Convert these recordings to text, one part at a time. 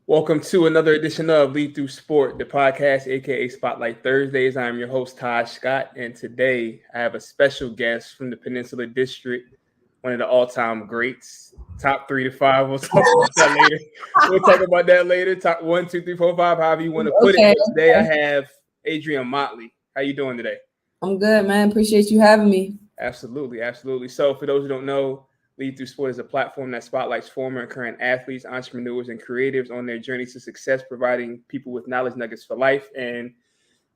Welcome to another edition of Lead Through Sport, the podcast, aka Spotlight Thursdays. I am your host, Taj Scott, and today I have a special guest from the Peninsula District, one of the all-time greats, top 3 to 5. We'll talk about that later. Top 1, 2, 3, 4, 5, however you want to put it. But today I have Adrienne Motley. How you doing today? I'm good, man. Appreciate you having me. Absolutely. So for those who don't know, Lead Through Sport is a platform that spotlights former and current athletes, entrepreneurs, and creatives on their journey to success, providing people with knowledge nuggets for life. And,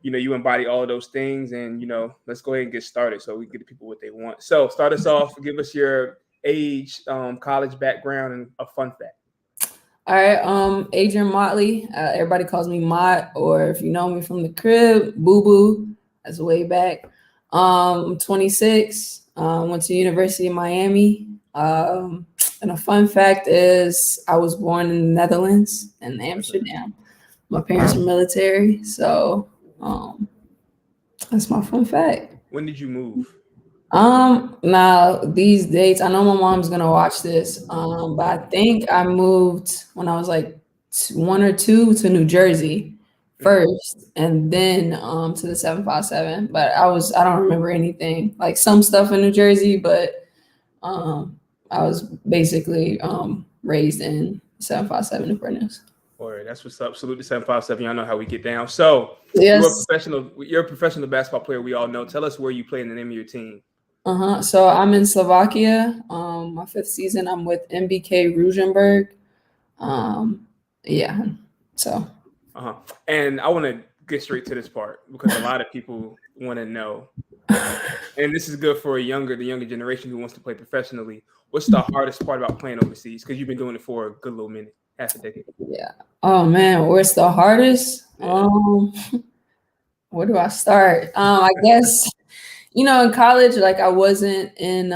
you embody all of those things. And, let's go ahead and get started so we can get the people what they want. So start us off. Give us your age, college background, and a fun fact. All right. Adrienne Motley. Everybody calls me Mott, or if you know me from the crib, Boo Boo. That's way back. I'm 26. Went to University of Miami. And a fun fact is I was born in the Netherlands in Amsterdam. My parents are military, so that's my fun fact. When did you move? Now these dates, I know my mom's gonna watch this, but I think I moved when I was like 1 or 2 to New Jersey first, and then to the 757. But I don't remember anything, like some stuff in New Jersey, but I was basically raised in 757 Newport News. Or that's what's up. Salute to 757. Y'all know how we get down. So yes. You're a professional basketball player. We all know. Tell us where you play in the name of your team. So I'm in Slovakia. My 5th season. I'm with MBK Ruzomberok. Yeah. So. And I want to get straight to this part because a lot of people want to know. And this is good for the younger generation who wants to play professionally. What's the hardest part about playing overseas? Because you've been doing it for a good little minute, half a decade. Yeah. Oh man, where's the hardest? Yeah. Where do I start? I guess in college, like I wasn't in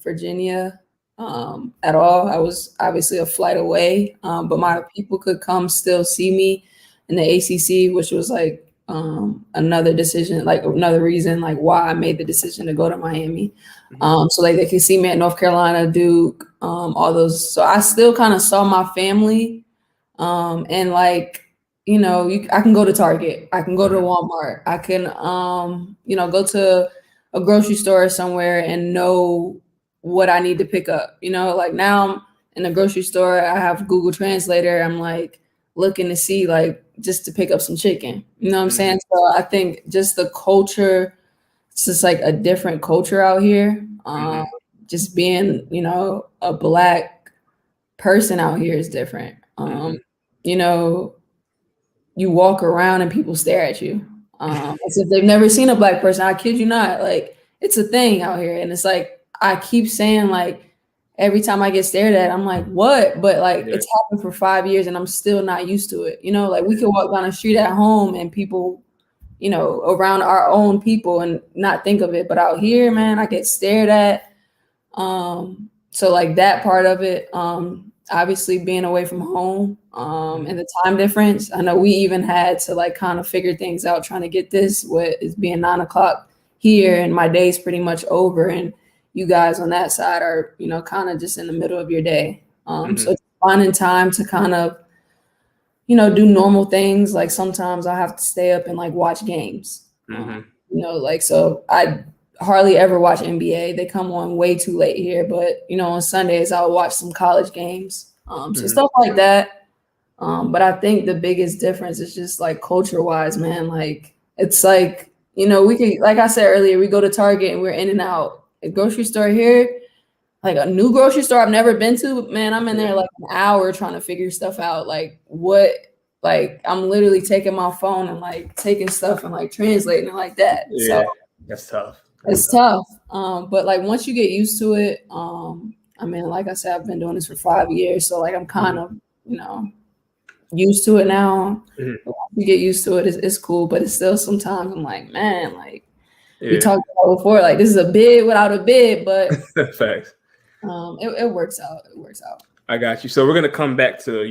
Virginia at all. I was obviously a flight away, but my people could come still see me in the ACC, which was like another decision, like another reason, like why I made the decision to go to Miami. So like they could see me at North Carolina, Duke, all those. So I still kind of saw my family. And like, I can go to Target, I can go to Walmart, I can, go to a grocery store somewhere and know what I need to pick up. Like now I'm in the grocery store, I have Google Translator. I'm like looking to see like just to pick up some chicken. You know what I'm saying? So I think just the culture, it's just like a different culture out here. Just being, a Black person out here is different. You walk around and people stare at you as if they've never seen a Black person. I kid you not. Like it's a thing out here. And it's like, I keep saying like, every time I get stared at, I'm like, what? But like, it's happened for 5 years and I'm still not used to it. Like we can walk down the street at home and people, around our own people and not think of it. But out here, man, I get stared at. So like that part of it, obviously being away from home and the time difference. I know we even had to like kind of figure things out trying to get this, what is being 9 o'clock here and my day's pretty much over. And you guys on that side are, kind of just in the middle of your day. So it's finding time to kind of, do normal things. Like sometimes I have to stay up and like watch games, so I hardly ever watch NBA. They come on way too late here, but on Sundays I'll watch some college games. So stuff like that. But I think the biggest difference is just like culture wise, man. Like it's like, we can, like I said earlier, we go to Target and we're in and out. A grocery store here, like a new grocery store I've never been to, man, I'm in there like an hour trying to figure stuff out. Like what, like I'm literally taking my phone and like taking stuff and like translating it like that. Yeah, so that's tough. It's tough. But like once you get used to it, I mean, like I said, I've been doing this for 5 years. So like I'm kind of, used to it now. Once you get used to it, it's cool. But it's still sometimes I'm like, man, like, we talked about before, like this is a bid without a bid, but facts. It works out. It works out. I got you. So we're gonna come back to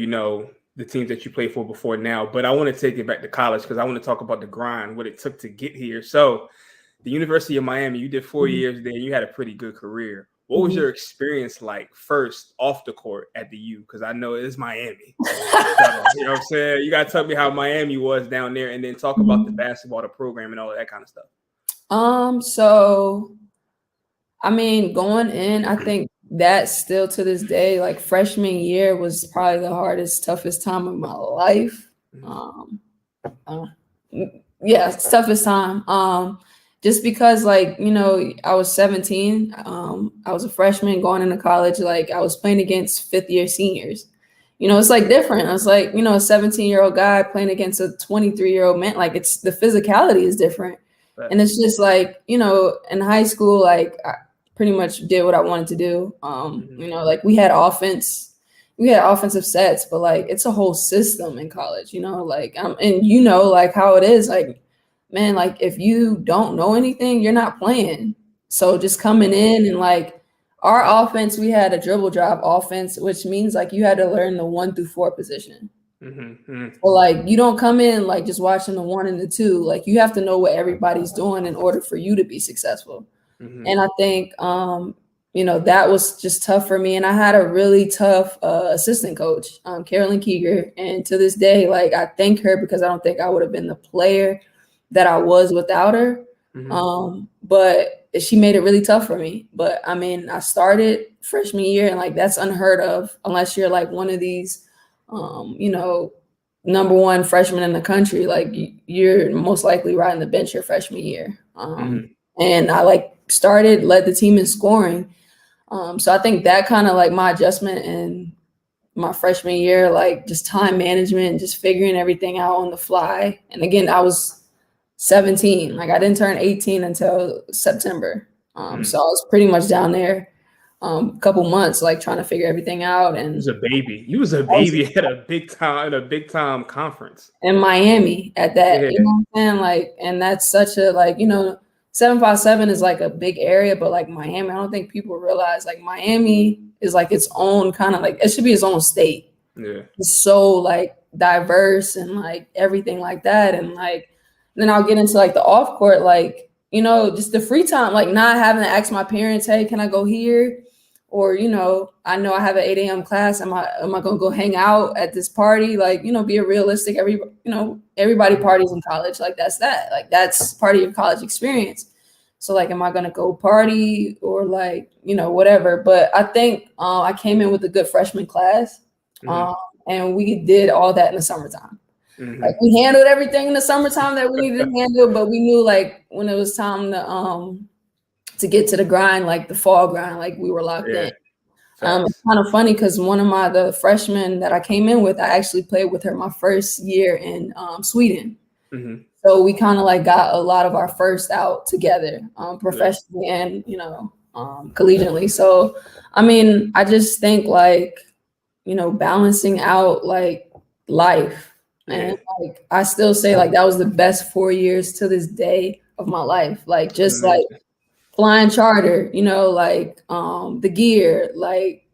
the teams that you played for before now, but I want to take it back to college because I want to talk about the grind, what it took to get here. So the University of Miami, you did 4 years there. You had a pretty good career. What was your experience like first off the court at the U? Because I know it's Miami. So, you know what I'm saying? You got to tell me how Miami was down there, and then talk about the basketball, the program, and all that kind of stuff. So, I mean, going in, I think that still to this day, like freshman year was probably the hardest, toughest time of my life. Yeah, it's toughest time. Just because, like, you know, I was 17. I was a freshman going into college. Like, I was playing against fifth-year seniors. You know, it's like different. I was like, you know, a 17-year-old guy playing against a 23-year-old man. Like, it's the physicality is different. Right. And it's just like, you know, in high school, like, I pretty much did what I wanted to do. You know, like we had offensive sets, but like it's a whole system in college, you know, like, and you know, like how it is, like, man, like if you don't know anything, you're not playing. So just coming in and like our offense, we had a dribble drive offense, which means like you had to learn the 1 through 4 position. So like you don't come in like just watching the 1 and the 2. Like you have to know what everybody's doing in order for you to be successful. And I think, you know, that was just tough for me. And I had a really tough assistant coach, Carolyn Keeger. And to this day, like I thank her because I don't think I would have been the player that I was without her. But she made it really tough for me. But I mean, I started freshman year and like that's unheard of unless you're like one of these, you know, number 1 freshman in the country. Like you're most likely riding the bench your freshman year. And I like led the team in scoring. So I think that kind of like my adjustment in my freshman year, like just time management, just figuring everything out on the fly. And again, I was 17. Like I didn't turn 18 until September. So I was pretty much down there a couple months, like trying to figure everything out. And you was a baby at a big time conference in Miami at that, you know what I'm saying? Like, and that's such a, like, you know, 757 is like a big area, but like Miami, I don't think people realize like Miami is like its own kind of like, it should be its own state. Yeah. It's so like diverse and like everything like that. And like, then I'll get into like the off court, like, you know, just the free time, like not having to ask my parents, hey, can I go here? Or, you know I have an 8 a.m. class. Am I going to go hang out at this party? Like, you know, be a realistic. Everybody parties in college. Like, that's part of your college experience. So, like, am I going to go party or, like, you know, whatever? But I think I came in with a good freshman class. And we did all that in the summertime. Like, we handled everything in the summertime that we needed to handle. But we knew, like, when it was time to get to the grind, like the fall grind, like we were locked in. It's kind of funny because one of the freshmen that I came in with, I actually played with her my first year in Sweden. So we kind of like got a lot of our first out together professionally and, you know, collegiately. So, I mean, I just think like, you know, balancing out like life. And like, I still say like that was the best 4 years to this day of my life. Like just like flying charter, you know, like the gear, like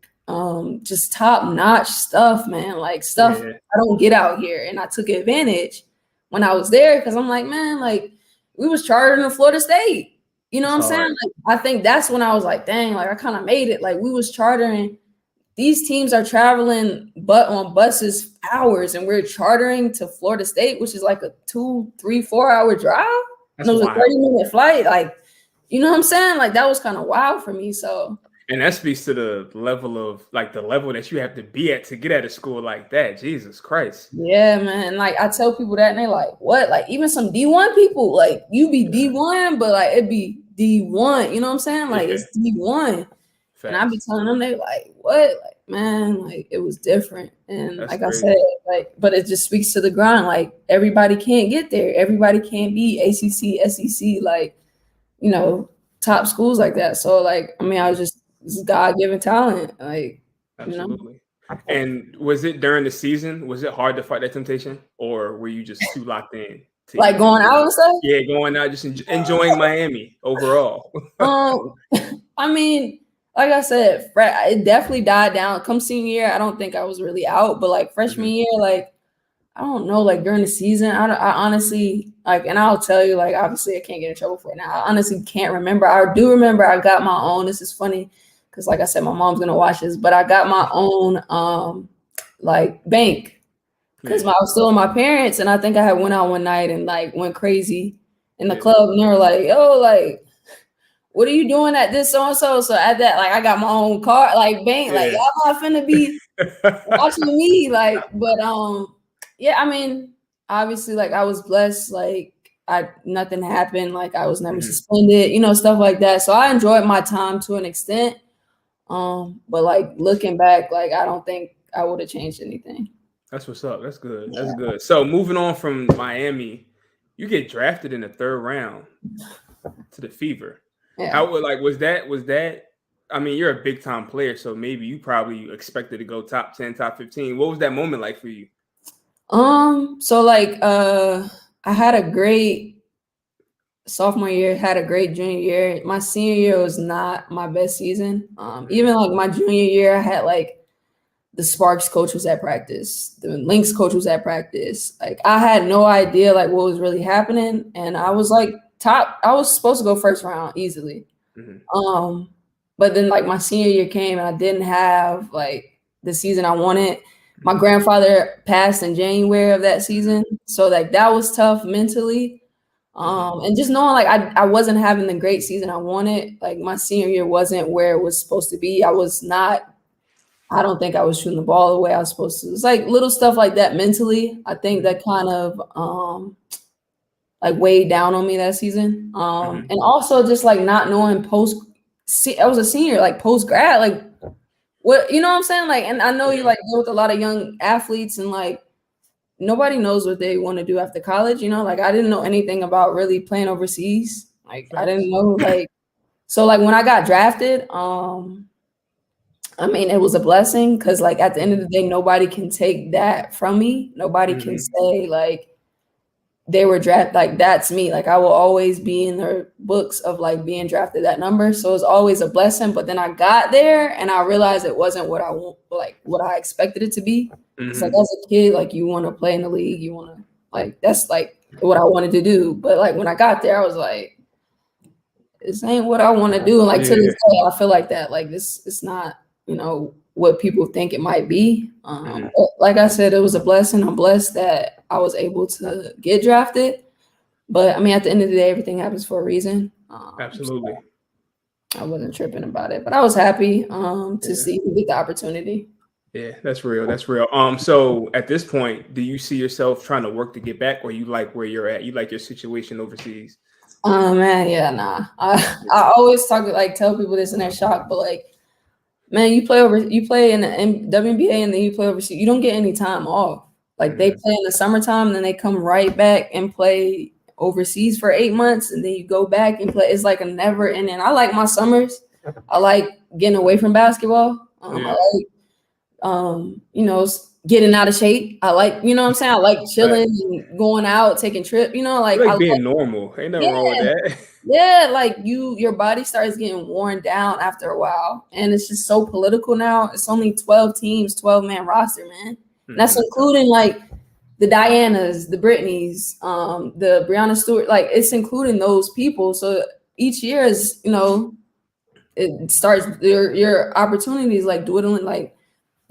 just top-notch stuff, man. Like stuff I don't get out here. And I took advantage when I was there because I'm like, man, like we was chartering in Florida State. You know what I'm saying? Like I think that's when I was like, dang, like I kind of made it. Like we was chartering. These teams are traveling but on buses hours, and we're chartering to Florida State, which is like a 2, 3, 4 hour drive. And it was a 30-minute flight. Like, you know what I'm saying? Like that was kind of wild for me. So, and that speaks to the level that you have to be at to get at a school like that. Jesus Christ. Yeah, man. Like I tell people that and they're like, what? Like even some D1 people, like you be D1, but like it'd be D1. You know what I'm saying? Like it's D1. Facts. And I be telling them, they're like, what? Like, man, like it was different. And that's like crazy. I said, like, but it just speaks to the grind. Like everybody can't get there. Everybody can't be ACC, SEC, like, you know, top schools like that. So like, I mean, I was just God-given talent. Like, absolutely. You know? And was it during the season? Was it hard to fight that temptation? Or were you just too locked in? Like going out and stuff? Yeah, going out, just enjoying Miami overall. I mean, like I said, it definitely died down. Come senior year, I don't think I was really out. But like freshman year, like, I don't know, like during the season, I honestly, like, and I'll tell you, like, obviously I can't get in trouble for it now. I honestly can't remember. I do remember I got my own. This is funny because like I said, my mom's gonna watch this, but I got my own like bank because I was still with my parents, and I think I had went out one night and like went crazy in the club, and they were like, "Yo, like, what are you doing at this so and so?" So at that, like, I got my own car, like bank, like y'all not finna be watching me, like, but yeah, I mean, obviously, like I was blessed, like nothing happened, like I was never suspended, you know, stuff like that. So I enjoyed my time to an extent. But like looking back, like I don't think I would have changed anything. That's what's up. That's good. That's good. So moving on from Miami, you get drafted in the 3rd round to the Fever. Yeah. How was that? I mean, you're a big time player, so maybe you probably expected to go top 10, top 15. What was that moment like for you? So like I had a great sophomore year, had a great junior year. My senior year was not my best season. Even like my junior year, I had like the Sparks coach was at practice, the Lynx coach was at practice. Like I had no idea like what was really happening, and I was like top. I was supposed to go 1st round easily. But then like my senior year came and I didn't have like the season I wanted. My grandfather passed in January of that season, so like that was tough mentally. And just knowing like I wasn't having the great season I wanted. Like my senior year wasn't where it was supposed to be. I don't think I was shooting the ball the way I was supposed to. It's like little stuff like that mentally. I think that kind of like weighed down on me that season. And also just like not knowing I was a senior, like post grad, like what, you know what I'm saying? Like, and I know you like deal with a lot of young athletes and like nobody knows what they want to do after college, you know? Like I didn't know anything about really playing overseas. Like I didn't know like, so like when I got drafted, I mean, it was a blessing because like at the end of the day, nobody can take that from me. Nobody can say like they were drafted, like that's me. Like I will always be in their books of like being drafted that number. So it's always a blessing. But then I got there and I realized it wasn't what I want, like what I expected it to be. It's like as a kid, like you want to play in the league, you want to like that's like what I wanted to do. But like when I got there, I was like, this ain't what I want to do. And like to this day, I feel like that. Like this, it's not, you know, what people think it might be. But like I said, it was a blessing. I'm blessed that I was able to get drafted. But I mean, at the end of the day, everything happens for a reason. Absolutely. So I wasn't tripping about it, but I was happy to see me get the opportunity. Yeah, that's real. That's real. So at this point, do you see yourself trying to work to get back, or you like where you're at? You like your situation overseas? Man, yeah, nah. I always tell people this and they're shocked, but like, man, you play in the WNBA and then you play overseas. You don't get any time off. Like they play in the summertime, and then they come right back and play overseas for 8 months, and then you go back and play. It's like a never ending. I like my summers. I like getting away from basketball. I like you know, getting out of shape. I like, you know what I'm saying? I like chilling and going out, taking trips, you know, like I like being normal. Ain't nothing wrong with that. Yeah, like your body starts getting worn down after a while. And it's just so political now. It's only 12 teams, 12-man roster, man. And that's including like the Dianas, the Britneys, the Breonna Stewart, like it's including those people. So each year is, you know, it starts your opportunities like dwindling, like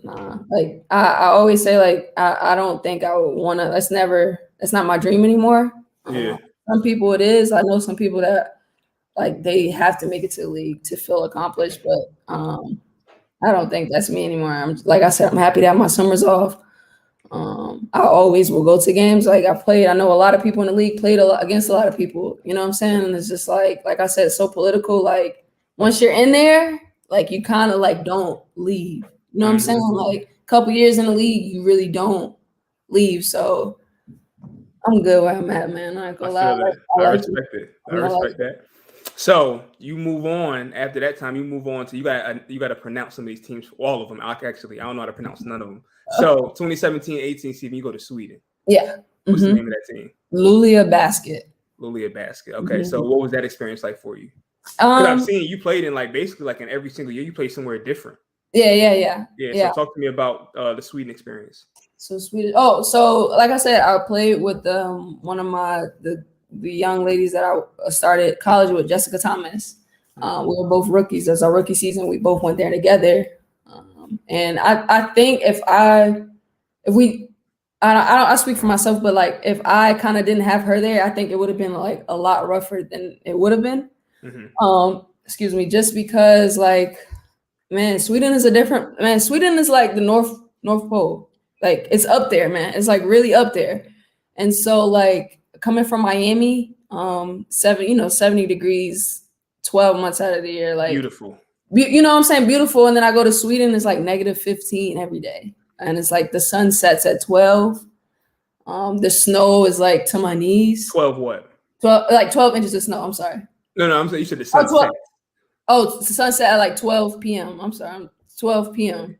nah, like I always say, like I don't think I would want to. That's not my dream anymore. Some people it is. I know some people that like they have to make it to the league to feel accomplished, but I don't think that's me anymore. I'm like I said, I'm happy to have my summers off. I always will go to games. Like I know a lot of people in the league played against a lot of people. You know what I'm saying? And it's just like I said, it's so political. Like once you're in there, like you kind of like don't leave. You know what I'm saying? Like a couple years in the league, you really don't leave. So I'm good where I'm at, man. I'm not gonna lie. I respect it. I respect that. So you move on after that time. You move on to you got to pronounce some of these teams. All of them. I don't know how to pronounce none of them. So 2017-18 season, you go to Sweden. Yeah. What's the name of that team? Luleå Basket. Luleå Basket. Okay. So what was that experience like for you? Because I've seen you played in like basically like in every single year you played somewhere different. Yeah. So talk to me about the Sweden experience. So Sweden. Oh, so like I said, I played with one of the young ladies that I started college with, Jessica Thomas. We were both rookies. That's our rookie season. We both went there together. And I think I speak for myself, but like if I kind of didn't have her there, I think it would have been like a lot rougher than it would have been. Excuse me, just because like, man, Sweden is like the North Pole. Like it's up there, man. It's like really up there. And so like coming from Miami, 70 degrees, 12 months out of the year, like beautiful. You know what I'm saying? Beautiful. And then I go to Sweden, it's like -15 every day. And it's like the sun sets at 12. The snow is like to my knees. 12 what? 12 inches of snow. I'm sorry. No, I'm saying you said the sun set. Oh, the sunset at like 12 p.m. I'm sorry. 12 p.m.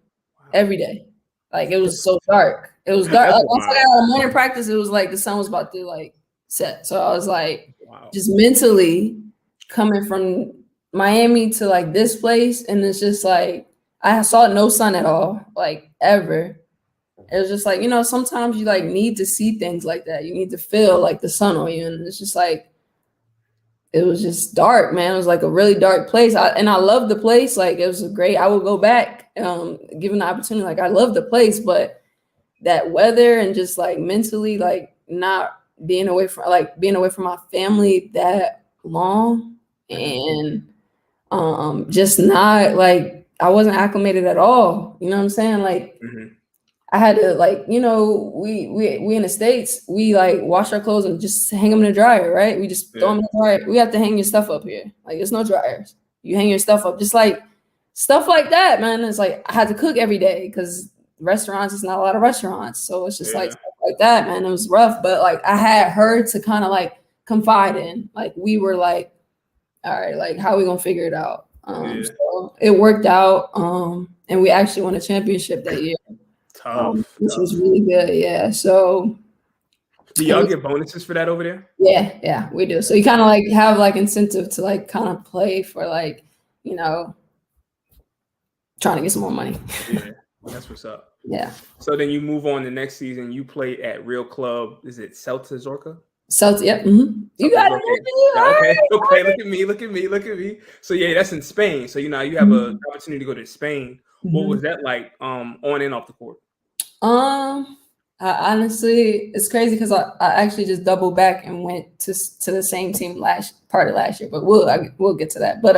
every day. Like it was so dark. It was dark. Once I got out of morning practice, it was like the sun was about to like set. So I was like, just mentally coming from Miami to like this place, and it's just like I saw no sun at all, like ever. It was just like, sometimes you like need to see things like that. You need to feel like the sun on you, and it's just like it was just dark, man. It was like a really dark place, and I loved the place. Like it was great. I would go back, given the opportunity. Like I love the place, but that weather and just like mentally, like not being away from my family that long, and just not like I wasn't acclimated at all. You know what I'm saying? Like I had to like, we in the States, we like wash our clothes and just hang them in the dryer, right? We just throw them in the dryer. We have to hang your stuff up here. Like there's no dryers. You hang your stuff up, just like stuff like that, man. It's like I had to cook every day because restaurants, it's not a lot of restaurants. So it's just like stuff like that, man. It was rough. But like I had her to kind of like confide in. Like we were like, all right, like how are we gonna figure it out? So it worked out. And we actually won a championship that year. Which was really good. Yeah. So do y'all get bonuses for that over there? Yeah, we do. So you kind of like have like incentive to like kind of play for like, trying to get some more money. Yeah, that's what's up. Yeah. So then you move on the next season. You play at Real Club. Is it Celta Zorca? Celta, yep. You got it. Okay. Look at me. So yeah, that's in Spain. So you have an opportunity to go to Spain. What was that like on and off the court? Honestly, it's crazy because I actually just doubled back and went to the same team part of last year, but we'll get to that. But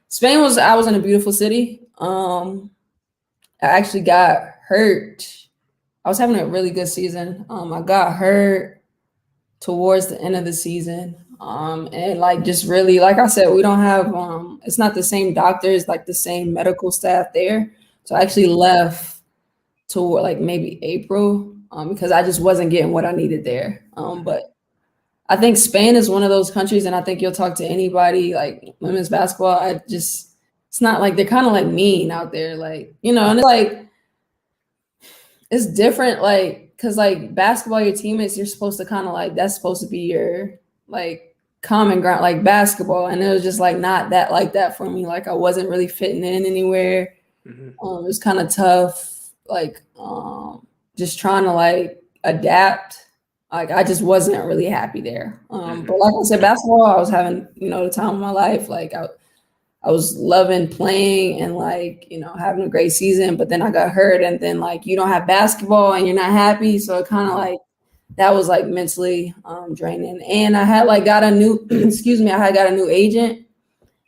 Spain I was in a beautiful city. I actually got hurt. I was having a really good season. I got hurt towards the end of the season. And like just really, like I said, we don't have it's not the same doctors, like the same medical staff there. So I actually left toward like maybe April because I just wasn't getting what I needed there. But I think Spain is one of those countries, and I think you'll talk to anybody like women's basketball. It's not like they're kind of like mean out there, like, and it's like it's different, like because like basketball, your teammates, you're supposed to kind of like that's supposed to be your like common ground, like basketball, and it was just like not that like that for me. Like I wasn't really fitting in anywhere. It was kind of tough. Like just trying to like adapt. Like I just wasn't really happy there. But like I said, basketball, I was having, the time of my life. Like I was loving playing and like, having a great season, but then I got hurt, and then like you don't have basketball and you're not happy. So it kind of like that was like mentally draining. And I had like got a new agent.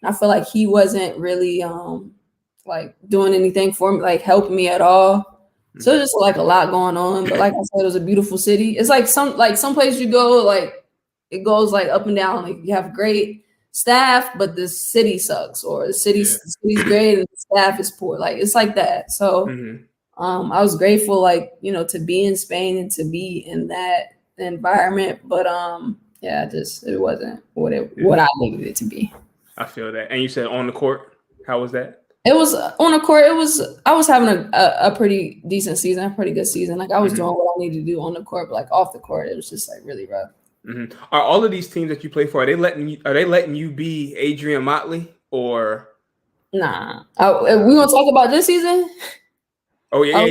And I feel like he wasn't really like doing anything for me, like helping me at all. So just like a lot going on. But like I said, it was a beautiful city. It's like some place you go, like it goes like up and down. Like you have great staff, but the city sucks, or the city's great and the staff is poor. Like it's like that. So I was grateful, like, to be in Spain and to be in that environment. But it wasn't what I needed it to be. I feel that. And you said on the court, how was that? It was on the court. I was having a pretty decent season, a pretty good season. Like I was doing what I needed to do on the court, but like off the court, it was just like really rough. Are all of these teams that you play for, are they letting you be Adrienne Motley or? Nah. We gonna talk about this season? We gonna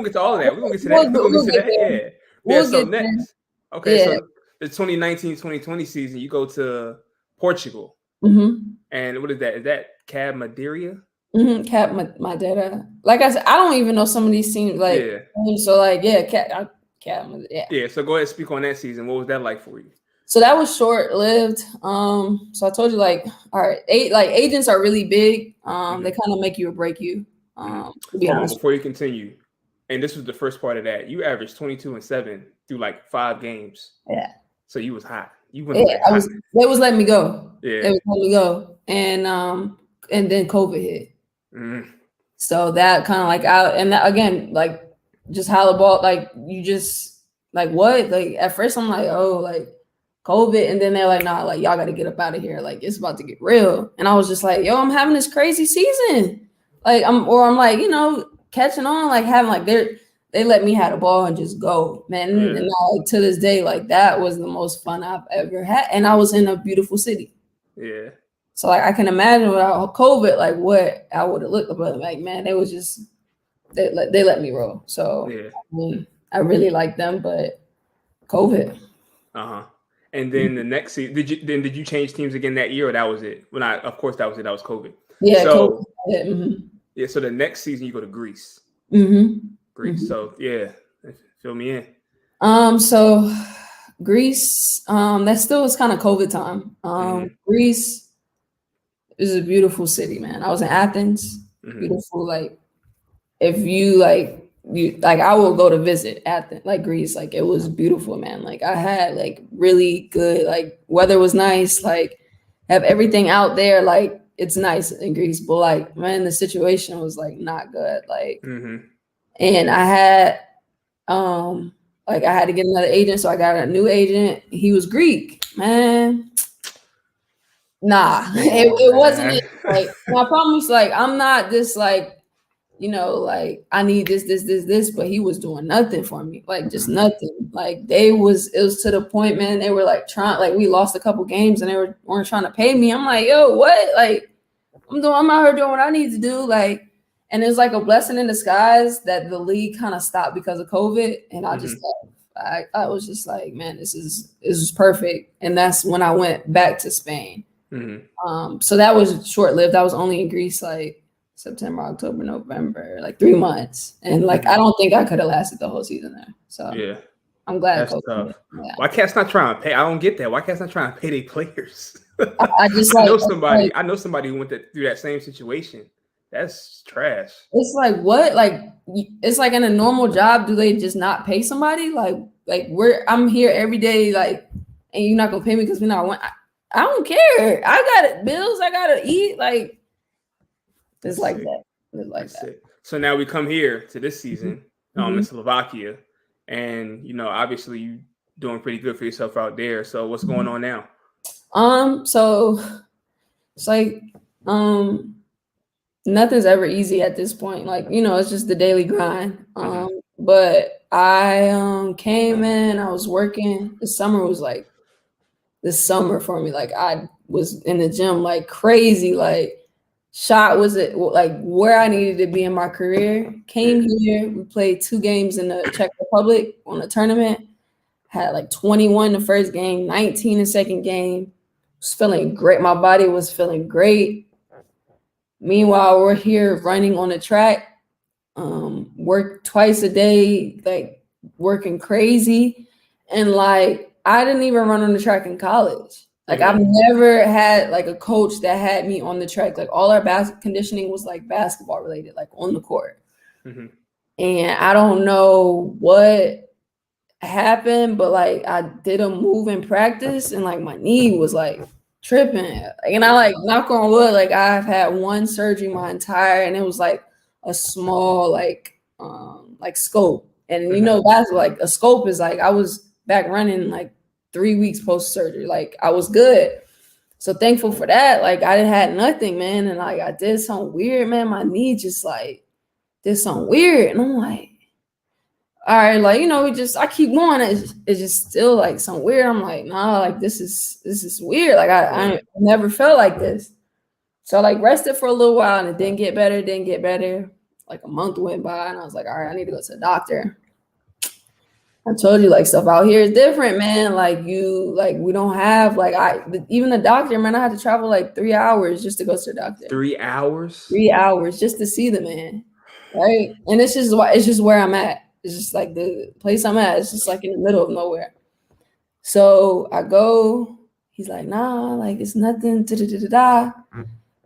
get to all of that. We're gonna get to that. So next. Okay, so the 2019-2020 season, you go to Portugal. And what is that? Is that Cab Madeira? Cap Madeira. Like I said, I don't even know some of these teams. Like, so like, yeah, Cap. Yeah. So go ahead and speak on that season. What was that like for you? So that was short lived. So I told you, like, all right, agents are really big. They kind of make you or break you. To be honest. Before you continue, and this was the first part of that, you averaged 22-7 through like 5 games. Yeah. So you was hot. You went hot. They was letting me go. Yeah. They was letting me go, and then COVID hit. So that kind of like out, and that, again, like just how the ball, like you just like what, like at first I'm like, oh, like COVID, and then they're like, nah, like y'all got to get up out of here, like it's about to get real. And I was just like, yo, I'm having this crazy season, like I'm like, you know, catching on, like having like they let me have the ball and just go, man. And like, to this day, like that was the most fun I've ever had, and I was in a beautiful city. Yeah. So like I can imagine without COVID, like what I would have looked, but like, man, they was just they let me roll. So I really like them, but COVID. And then the next season, did you change teams again that year, or that was it? Of course that was it. That was COVID. Yeah. So COVID. Yeah. So the next season you go to Greece. Greece. So yeah, fill me in. So Greece. That still was kind of COVID time. Greece is a beautiful city, man. I was in Athens. Beautiful. Like if you like. I will go to visit Athens, like Greece. Like it was beautiful, man. Like I had like really good, like weather was nice, like have everything out there. Like it's nice in Greece, but like, man, the situation was like not good. Like, and I had, like I had to get another agent. So I got a new agent. He was Greek, man. Nah, it wasn't it. Like my problem was like, I'm not this like, you know, like I need this, but he was doing nothing for me, like just nothing. Like it was to the point, man, they were like trying, like we lost a couple games and they weren't trying to pay me. I'm like, yo, what? Like I'm out here doing what I need to do. Like, and it was like a blessing in disguise that the league kind of stopped because of COVID. And I just I was just like, man, this is perfect. And that's when I went back to Spain. So that was short lived. I was only in Greece like September, October, November, like 3 months. And like I don't think I could have lasted the whole season there. So yeah, I'm glad. That's tough. Yeah. Why Cat's not trying to pay? I don't get that. Why Cat's not trying to pay their players? I just I know somebody who went through that same situation. That's trash. It's like what? Like it's like in a normal job, do they just not pay somebody? Like I'm here every day, like, and you're not gonna pay me because we're not. I don't care. I got bills. I gotta eat. Like. It's like that. It's like that. So now we come here to this season in Slovakia, and you know, obviously you doing pretty good for yourself out there. So what's going on now? So it's like nothing's ever easy at this point. Like, you know, it's just the daily grind. But I came in, I was working. The summer was like this summer for me. Like I was in the gym like crazy, like shot was it like where I needed to be in my career. Came here, we played 2 games in the Czech Republic on a tournament. Had like 21 the first game, 19 the second game. Was feeling great. My body was feeling great. Meanwhile, we're here running on the track. Work twice a day, like working crazy. And like I didn't even run on the track in college. Like I've never had like a coach that had me on the track. Like all our conditioning was like basketball related, like on the court. And I don't know what happened, but like I did a move in practice and like my knee was like tripping. And I like knock on wood, like I've had 1 surgery my entire, and it was like a small like scope. And you know, that's like a scope is like I was back running like 3 weeks post surgery. Like I was good. So thankful for that. Like I didn't had nothing, man. And like I did something weird, man. My knee just like did something weird. And I'm like, all right, like, you know, I keep going. It's just still like something weird. I'm like, nah, like this is weird. Like I never felt like this. So like rested for a little while and it didn't get better. Like a month went by and I was like, all right, I need to go to the doctor. I told you, like, stuff out here is different, man. Like, we don't have, like, even the doctor, man, I had to travel like 3 hours just to go to the doctor. 3 hours? 3 hours just to see the man, right? And it's just where I'm at. It's just like the place I'm at. It's just like in the middle of nowhere. So I go. He's like, nah, like it's nothing.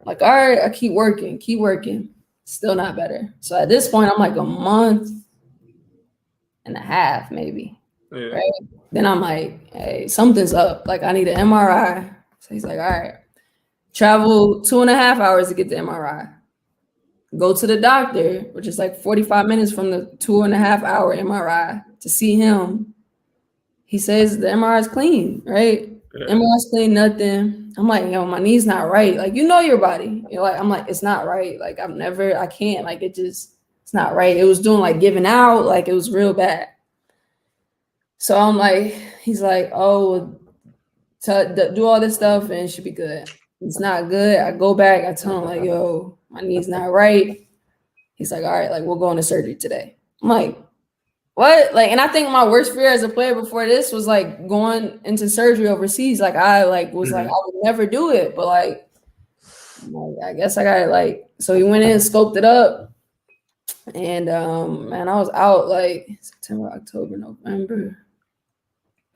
Like, all right, I keep working. Still not better. So at this point, I'm like a month and a half, maybe. Yeah. Right? Then I'm like, hey, something's up. Like, I need an MRI. So he's like, all right, travel 2.5 hours to get the MRI. Go to the doctor, which is like 45 minutes from the 2.5 hour MRI to see him. He says the MRI is clean, right? Yeah. MRI is clean, nothing. I'm like, yo, my knee's not right. Like, you know your body. You're like, I'm like, it's not right. Like, I can't. Like, it's not right. It was doing like giving out. Like, it was real bad. So I'm like, he's like, oh, do all this stuff and it should be good. It's not good. I go back. I tell him like, yo, my knee's not right. He's like, all right, like we'll go into surgery today. I'm like, what? Like, and I think my worst fear as a player before this was like going into surgery overseas. Like I was like, I would never do it. But like I guess I got it. Like, so he went in, scoped it up. And man, I was out like September, October, November.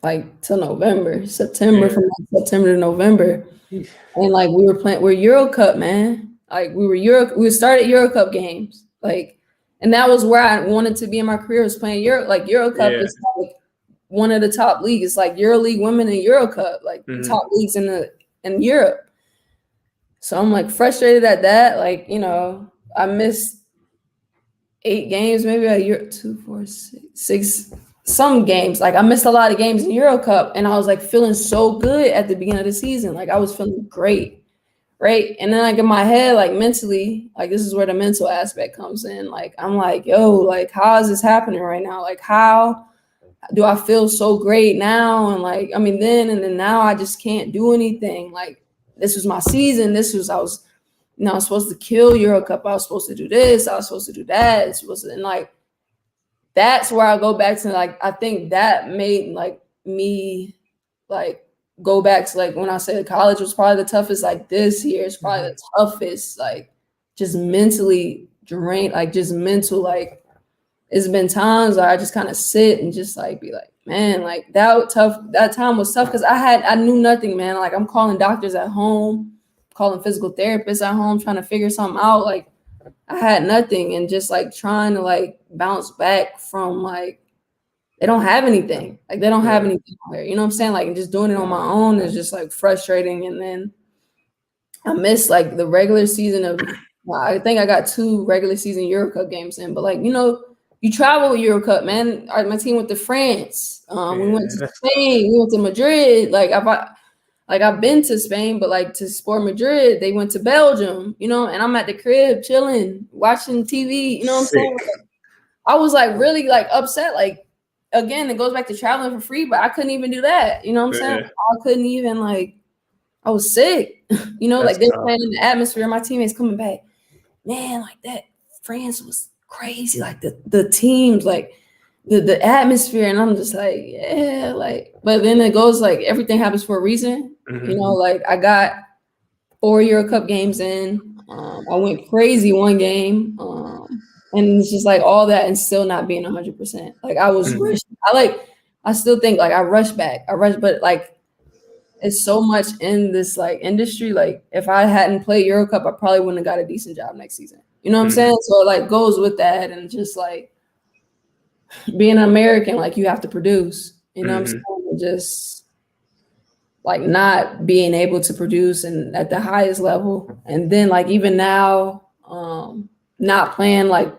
Like till November, September, from like September to November. And like we're EuroCup, man. Like we started EuroCup games. Like, and that was where I wanted to be in my career, was playing EuroCup is like one of the top leagues. It's like EuroLeague Women and EuroCup, like top leagues in Europe. So I'm like frustrated at that. Like, you know, I missed 8 games, maybe a year, 2, 4, 6, some games. Like I missed a lot of games in EuroCup, and I was like feeling so good at the beginning of the season. Like I was feeling great, right? And then like in my head, like mentally, like this is where the mental aspect comes in. Like I'm like, yo, like how is this happening right now? Like how do I feel so great now? And like, I mean, then now I just can't do anything. Like this was my season. I was supposed to kill EuroCup. I was supposed to do this. I was supposed to do that. And like, that's where I go back to, like, I think that made like me like go back to like when I said college was probably the toughest. Like this year is probably the toughest, like just mentally drained, like just mental. Like it's been times where I just kind of sit and just like be like, man, like that time was tough because I knew nothing, man. Like I'm calling doctors at home, calling physical therapists at home, trying to figure something out. Like I had nothing, and just like trying to like bounce back from like they don't have anything. Like they don't have anything there. You know what I'm saying? Like and just doing it on my own is just like frustrating. And then I missed like the regular season of I think I got 2 regular season EuroCup games in, but like, you know, you travel with EuroCup, man. My team went to France. We went to Spain. We went to Madrid. Like I've been to Spain, but like to Sport Madrid, they went to Belgium, you know, and I'm at the crib chilling, watching TV, you know what I'm saying? Like, I was like really like upset. Like again, it goes back to traveling for free, but I couldn't even do that. You know what I'm saying? I couldn't even like, I was sick, you know, like they're playing in the atmosphere. My teammates coming back, man, like that France was crazy. Like the teams, like the atmosphere, and I'm just like, yeah, like, but then it goes like everything happens for a reason. You know, like I got 4 EuroCup games in. I went crazy one game, and it's just like all that and still not being 100%. Like I was rushed. I still think like I rushed back. But like it's so much in this like industry. Like if I hadn't played EuroCup, I probably wouldn't have got a decent job next season. You know what I'm saying? So it like goes with that, and just like being an American, like you have to produce. You know what I'm saying? And just like not being able to produce and at the highest level. And then like even now, not playing, like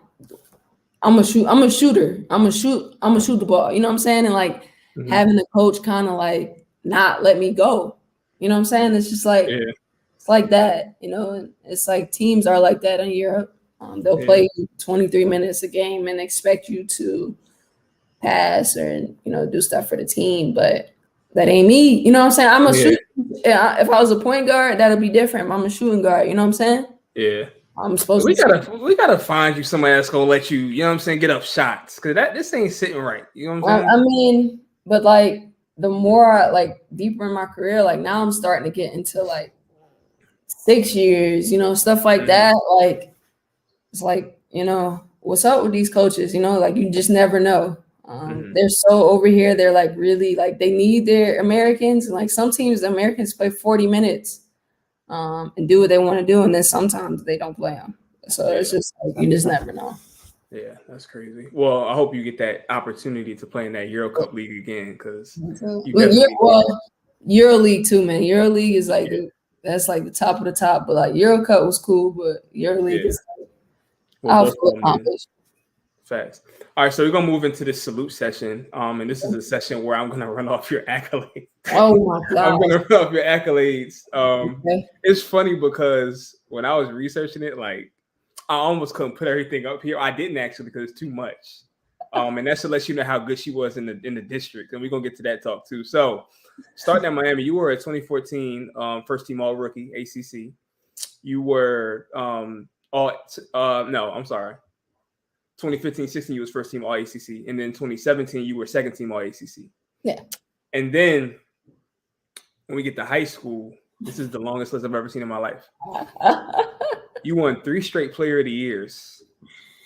I'm a shooter. I'm gonna shoot the ball. You know what I'm saying? And like having the coach kind of like not let me go. You know what I'm saying? It's just like it's like that, you know, and it's like teams are like that in Europe. They'll play 23 minutes a game and expect you to pass or, you know, do stuff for the team, but that ain't me. You know what I'm saying? I'm a shooter. If I was a point guard, that'd be different. I'm a shooting guard. You know what I'm saying? Yeah. I'm supposed we to. we gotta find you somebody that's gonna let you, you know what I'm saying, get up shots. Cause this ain't sitting right. You know what I'm saying? I mean, but like the more I like deeper in my career, like now I'm starting to get into like 6 years, stuff like that. Like it's like, what's up with these coaches? Like you just never know. They're so over here. They're like really like they need their Americans. And like some teams, the Americans play 40 minutes and do what they want to do. And then sometimes they don't play them. So it's just like, you just never know. Yeah, that's crazy. Well, I hope you get that opportunity to play in that EuroCup league again because EuroLeague too, man. EuroLeague is like that's like the top of the top. But like EuroCup was cool, but EuroLeague is like I'll feel accomplished. Facts. All right, so we're gonna move into the salute session. And this is a session where I'm gonna run off your accolades. Oh my god. I'm gonna run off your accolades. It's funny because when I was researching it, like I almost couldn't put everything up here. I didn't actually because it's too much. And that's to let you know how good she was in the district. And we're gonna get to that talk too. So starting at Miami, you were a 2014 first team all rookie ACC. You were 2015-16 you was first team all ACC, and then 2017 you were second team all ACC. Yeah. And then when we get to high school, this is the longest list I've ever seen in my life. You won 3 straight player of the years.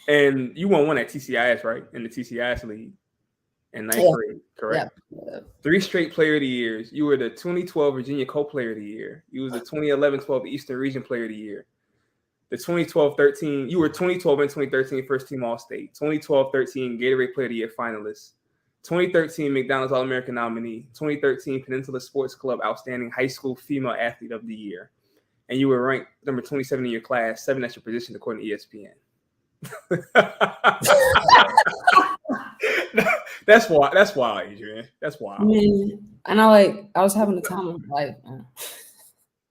And you won one at TCIS, right? In the TCIS league in 9th grade, correct? Yeah. 3 straight player of the years. You were the 2012 Virginia Co-Player of the Year. You was the 2011-12 Eastern Region Player of the Year. The 2012-13, you were 2012 and 2013 first team All-State. 2012-13 Gatorade Player of the Year finalist. 2013 McDonald's All-American nominee. 2013 Peninsula Sports Club Outstanding High School Female Athlete of the Year. And you were ranked number 27 in your class, 7 at your position according to ESPN. That's wild, Adrienne. That's wild. I mean, and I was having a time of life, man.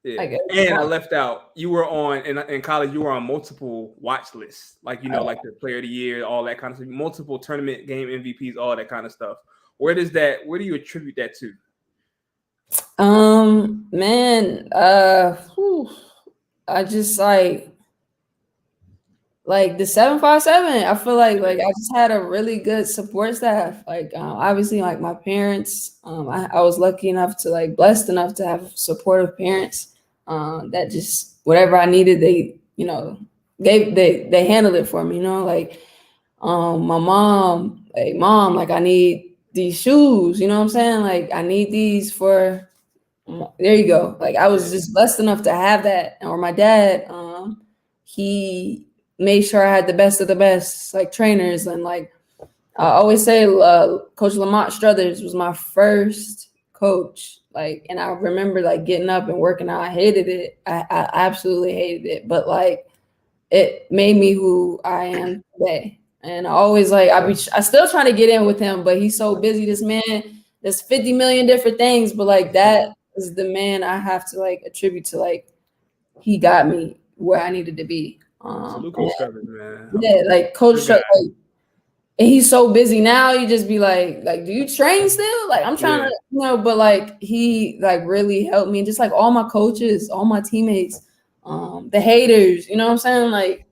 Yeah. And I left out, you were on in college, you were on multiple watch lists, like like the player of the year, all that kind of stuff, multiple tournament game MVPs, all that kind of stuff. Where do you attribute that to? Man, I just like the 757. I feel like I just had a really good support staff. Like obviously like my parents, I was lucky enough to blessed enough to have supportive parents that just whatever I needed, they they handled it for me. My mom, I need these shoes. You know what I'm saying? I need these for. There you go. I was just blessed enough to have that. Or my dad, he made sure I had the best of the best, trainers. And I always say, Coach Lamont Struthers was my first coach. And I remember getting up and working out. I hated it. I absolutely hated it. But it made me who I am today. And I always I still trying to get in with him, but he's so busy. This man, there's 50 million different things, but that is the man I have to attribute to he got me where I needed to be. Coach Struthers, man. Yeah, Coach Struthers, and he's so busy now. You just be do you train still? I'm trying to, but he really helped me. And just all my coaches, all my teammates, the haters, you know what I'm saying?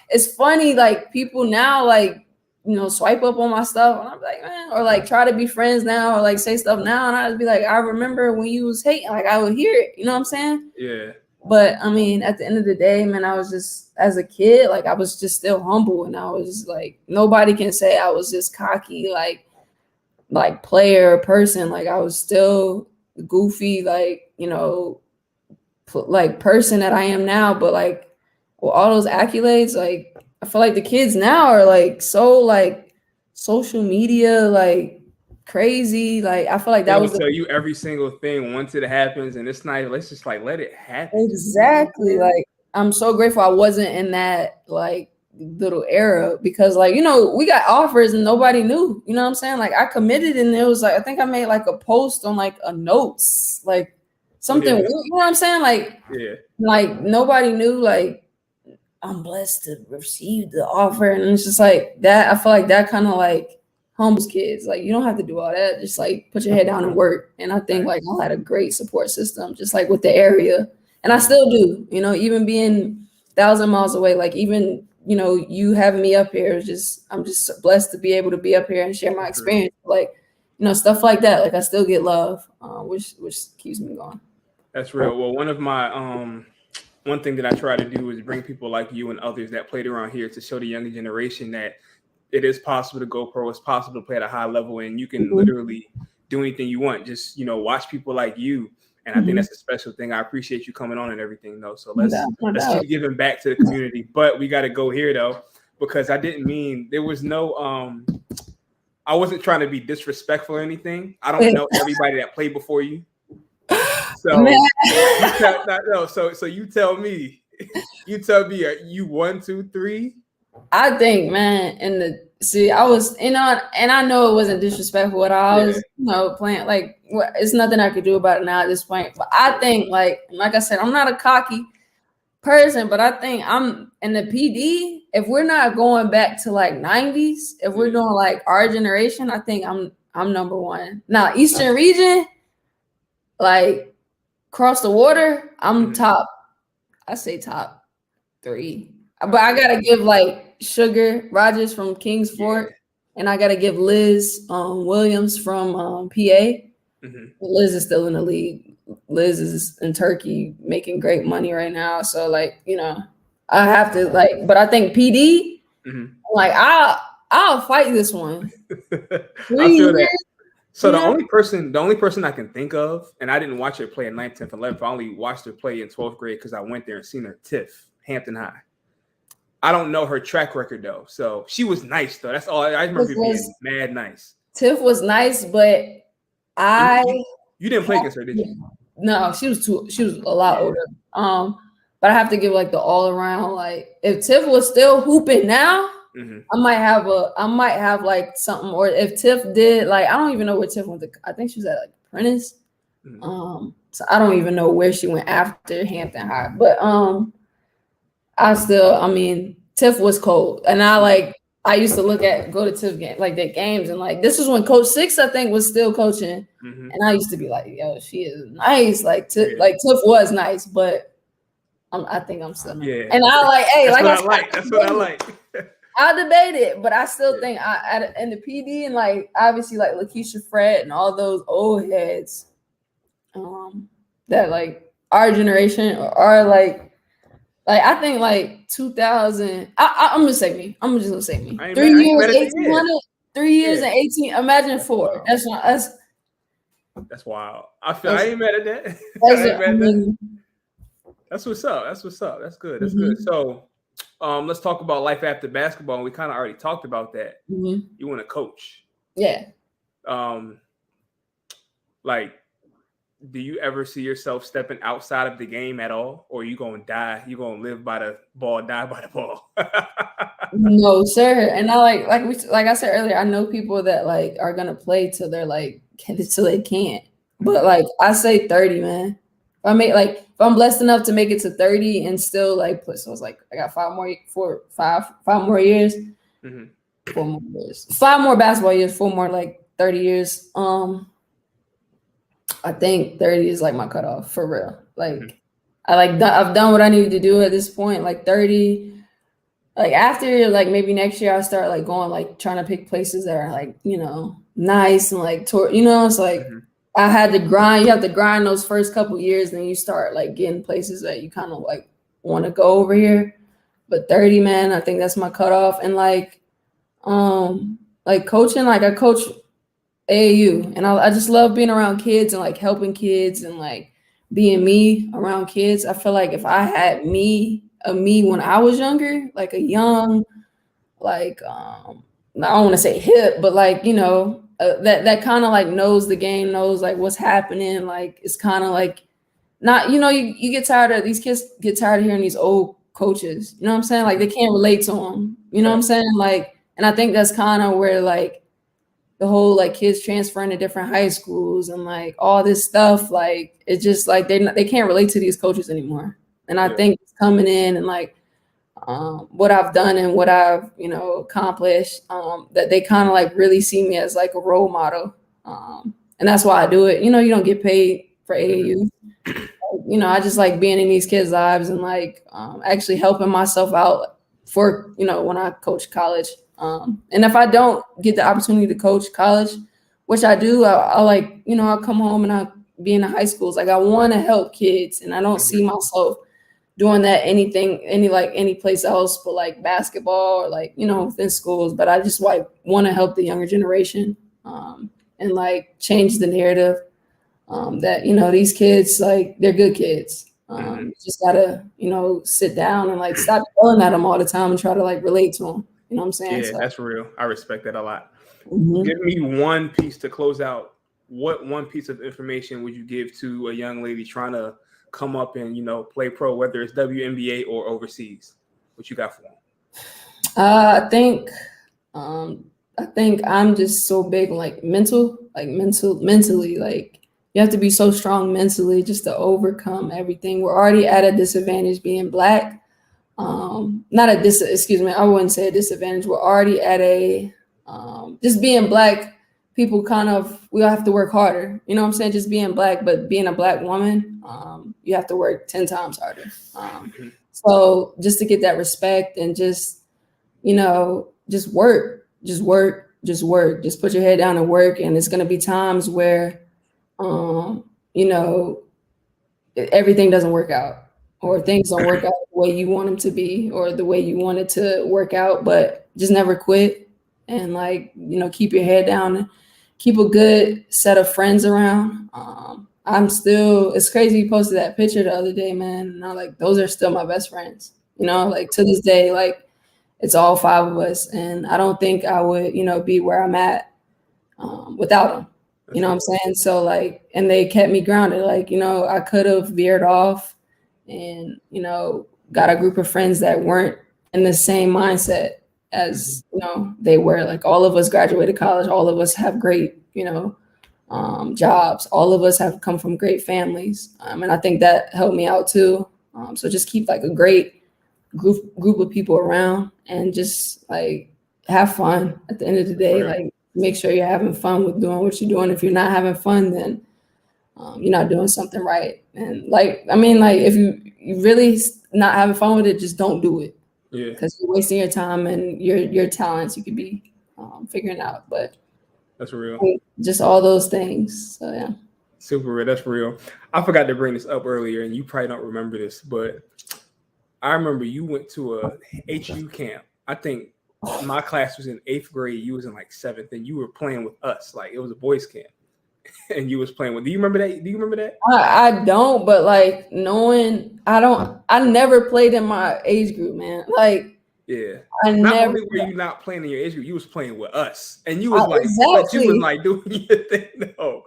It's funny, people now swipe up on my stuff, and I'm man, or try to be friends now, or say stuff now, and I just be I remember when you was hating, I would hear it, you know what I'm saying? Yeah. But I mean, at the end of the day, man, I was just, as a kid, I was just still humble, and I was nobody can say I was just cocky, player or person. I was still goofy, person that I am now, but with all those accolades, I feel the kids now are so social media, crazy. I feel that was tell you every single thing once it happens, and it's not. Let's just let it happen. Exactly. I'm so grateful I wasn't in that little era, because we got offers and nobody knew. You know what I'm saying? I committed, and it was I think I made a post on a notes, something weird, you know what I'm saying? Nobody knew I'm blessed to receive the offer, and it's just that. I feel that kind of humbles kids. You don't have to do all that. Just put your head down and work. And I think I had a great support system, just with the area, and I still do. Even being 1,000 miles away. Like even, you know, you having me up here is just, I'm just blessed to be able to be up here and share my experience. Like, you know, stuff like that. Like I still get love, which keeps me going. That's real. Well, one of my one thing that I try to do is bring people like you and others that played around here to show the younger generation that it is possible to go pro. It's possible to play at a high level, and you can literally do anything you want. Just, you know, watch people like you. And I think that's a special thing. I appreciate you coming on and everything, though. So let's keep giving back to the community. But we got to go here, though, because I didn't mean, there was no I wasn't trying to be disrespectful or anything. I don't know everybody that played before you. So you tell me, are you 1, 2, 3? I think, man, I was, you know, and I know it wasn't disrespectful at all. I was, you know, playing, like, it's nothing I could do about it now at this point. But I think, like I said, I'm not a cocky person, but I think I'm in the PD. If we're not going back to like 90s, if we're doing like our generation, I think I'm number one. Now, Eastern region, like across the water, I'm top. I say top 3. But I gotta give like Sugar Rogers from Kings Fort, and I gotta give Liz Williams from PA. Liz is still in the league. Liz is in Turkey making great money right now. So like, you know, I have to like, but I think PD, like I'll fight this one. I feel that. So the only person I can think of, and I didn't watch her play in 9th, 10th, 11th. I only watched her play in 12th grade because I went there and seen her Tiff, Hampton High. I don't know her track record though. So she was nice though. That's all I remember being mad nice. Tiff was nice, but you didn't play against her, did you? No, she was a lot older. But I have to give like the all around, like if Tiff was still hooping now, I might have like something, or if Tiff did, like I don't even know where Tiff went to. I think she was at like Prentice. So I don't even know where she went after Hampton High. But I mean, Tiff was cold. And I used to go to Tiff game, like their games, and like this was when Coach Six, I think, was still coaching. And I used to be like, yo, she is nice. Like Tiff was nice, but I think I'm still nice. And I like, hey, that's what I like. I'll debate it, but I still think in the PD and like obviously like Lakeisha Fred and all those old heads, that like our generation are like I think like 2000. I'm gonna say me. I'm just gonna say me. 3 years, 1800. 3 years and 18. Imagine 4. That's wild. I ain't mad at that. That's what's up. That's good. That's good. So, let's talk about life after basketball. And we kind of already talked about that. You want to coach? Yeah. Like, do you ever see yourself stepping outside of the game at all, or are you gonna die? You gonna live by the ball, die by the ball? No, sir. And I like I said earlier, I know people that like are gonna play till they're like till they can't. But like I say 30, man. If I'm blessed enough to make it to 30 and still like put, so it's like I got 5 more years. 4 more years. 5 more basketball years, 4 more like 30 years. I think 30 is like my cutoff for real. Like I've done what I needed to do at this point. Like 30, like after like maybe next year I start like going like trying to pick places that are like, you know, nice and like it's like I had to grind. You have to grind those first couple years, then you start like getting places that you kind of like want to go over here. But 30, man, I think that's my cutoff. And like coaching, like I coach AAU, and I just love being around kids and like helping kids and like being me around kids. I feel like if I had me when I was younger, like a young, like I don't want to say hip, but like, you know, that kind of like knows the game, knows like what's happening. Like it's kind of like not, you know, you get tired of these kids get tired of hearing these old coaches. You know what I'm saying? Like they can't relate to them. You know what I'm saying? Like, and I think that's kind of where like the whole like kids transferring to different high schools and like all this stuff, like it's just like they can't relate to these coaches anymore. And I think it's coming in and like what I've done and what I've, you know, accomplished, that they kind of like really see me as like a role model. And that's why I do it. You know, you don't get paid for AAU. you know, I just like being in these kids' lives and like actually helping myself out for, you know, when I coach college. And if I don't get the opportunity to coach college, which I do, I like, you know, I'll come home and I'll be in the high schools. Like I want to help kids, and I don't see myself doing that any place else but like basketball or like, you know, within schools. But I just like want to help the younger generation and like change the narrative that, you know, these kids, like they're good kids. Just gotta, you know, sit down and like stop yelling at them all the time and try to like relate to them. You know what I'm saying? Yeah, that's real. I respect that a lot. Mm-hmm. Give me one piece to close out. What one piece of information would you give to a young lady trying to come up and, you know, play pro, whether it's WNBA or overseas? What you got for them? I think I'm just so big like mentally, like you have to be so strong mentally just to overcome everything. We're already at a disadvantage being Black. I wouldn't say a disadvantage. We're already at a just being Black. People we all have to work harder. You know what I'm saying? Just being Black, but being a Black woman, you have to work 10 times harder. So just to get that respect and just, you know, just work, just put your head down and work. And it's going to be times where, you know, everything doesn't work out or things don't work out the way you want them to be or the way you want it to work out, but just never quit and like, you know, keep your head down and keep a good set of friends around. It's crazy you posted that picture the other day, man. And I'm like, those are still my best friends, you know, like to this day, like it's all 5 of us. And I don't think I would, you know, be where I'm at without them. You know what I'm saying? So like, and they kept me grounded. Like, you know, I could have veered off and, you know, got a group of friends that weren't in the same mindset as, you know, they were. Like all of us graduated college. All of us have great, you know, jobs. All of us have come from great families. And I think that helped me out too. So just keep like a great group of people around and just like have fun at the end of the day. Like, make sure you're having fun with doing what you're doing. If you're not having fun, then you're not doing something right. And like, I mean, like if you really not having fun with it, just don't do it. Yeah. Because you're wasting your time and your talents you could be figuring out. But that's real. Like, just all those things. So yeah. Super real. That's real. I forgot to bring this up earlier, and you probably don't remember this, but I remember you went to a HU camp. I think my class was in 8th grade. You was in like 7th, and you were playing with us. Like it was a boys' camp, and you was playing with. Do you remember that? I don't, but like knowing, I never played in my age group, man. Like yeah, not only were you not playing in your age group, you was playing with us, and you was like, but you was like doing your thing. No,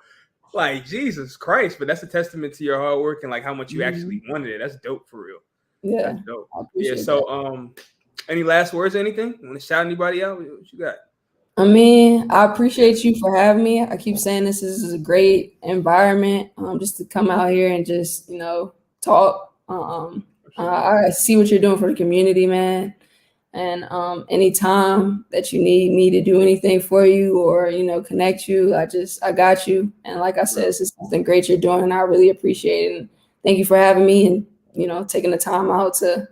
like Jesus Christ! But that's a testament to your hard work and like how much you actually wanted it. That's dope for real. Yeah, that's dope. Yeah. So any last words or anything? Want to shout anybody out? What you got? I mean, I appreciate you for having me. I keep saying this is a great environment just to come out here and just, you know, talk. I see what you're doing for the community, man. And anytime that you need me to do anything for you or, you know, connect you, I got you. And like I said, this is something great you're doing and I really appreciate it. And thank you for having me and, you know, taking the time out to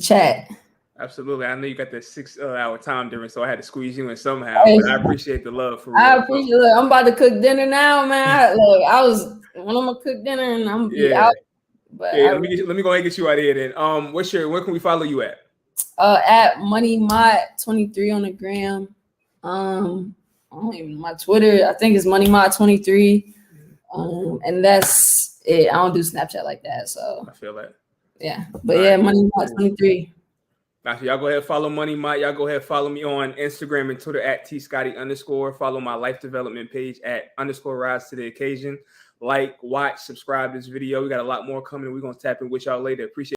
chat. Absolutely. I know you got that 6-hour time difference, so I had to squeeze you in somehow. But I appreciate the love for real. I appreciate it. I'm about to cook dinner now, man. Look, when I'm gonna cook dinner and I'm gonna be out. But let me go ahead and get you out of here then. Where can we follow you at? At MoneyMod23 on the gram. I don't even my Twitter. I think it's MoneyMod23. And that's it. I don't do Snapchat like that. So I feel that. Yeah. But yeah, MoneyMod23. Gotcha. Y'all go ahead and follow Money Mott. Y'all go ahead and follow me on Instagram and Twitter at @tscotty_. Follow my life development page at _rise to the occasion. Like, watch, subscribe to this video. We got a lot more coming. We're going to tap in with y'all later. Appreciate